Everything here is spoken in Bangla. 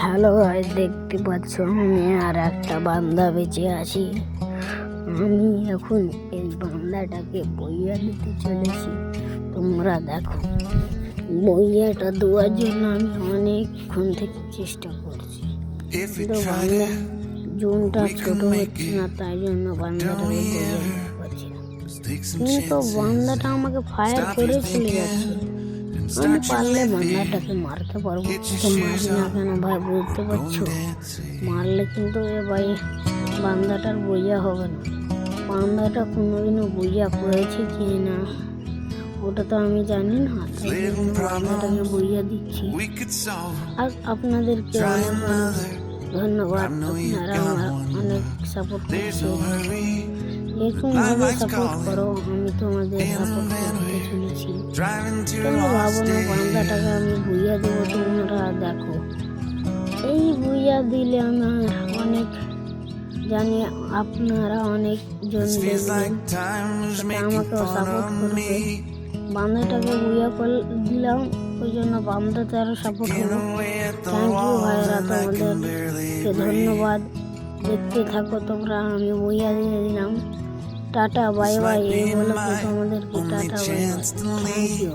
হ্যালো গাইস, দেখতে পাচ্ছ আমি আর একটা বান্দা বেঁচে আছি। আমি এখন এই বান্দাটাকে বইয়া দিতে চলেছি। তোমরা দেখো, বইয়াটা দেওয়ার জন্য আমি অনেকক্ষণ থেকে চেষ্টা করছি, কিন্তু বান্দা জোনটা ছোট হচ্ছে না, তাই জন্য বান্দাটাকে বইয়া দিতে পারছি না। কিন্তু বান্দাটা আমাকে ফায়ার করে চলে যাচ্ছে। আমি পারলে বান্দাটাকে মারতে পারবো, কিন্তু মারি না কেন ভাই, বুঝতে পারছো? মারলে কিন্তু এ ভাই বান্দাটার বইয়া হবে না। বান্দাটা কোনোদিনও বইয়া করেছে কি না ওটা তো আমি জানি না, তাই জন্য বান্দাটাকে বইয়া দিচ্ছি। আর আপনাদেরকে অনেক অনেক ধন্যবাদ, আপনারা আমার অনেক সাপোর্ট করছেন। এরকমভাবে সাপোর্ট করো, আমি তোমাদের সাপোর্ট করতে চলেছি। কেন ভাবো না বান্দাটাকে আমি বুইয়া দেবো? তোমরা দেখো, এই বুইয়া দিলে আমার অনেক জানি আপনারা অনেকজন দেখবেন, আমাকেও সাপোর্ট করবে। বান্দাটাকে বুইয়া করে দিলাম, ওই জন্য বান্দাতে আরও সাপোর্ট হলো। থ্যাংক ইউ ভাইয়েরা, তোমাদেরকে ধন্যবাদ। দেখতে থাকো তোমরা, আমি বইয়া দিয়ে দিলাম। টাটা বাই বাই, এই বলে তোমাদেরকে টাটা বাই বাই। Thank you.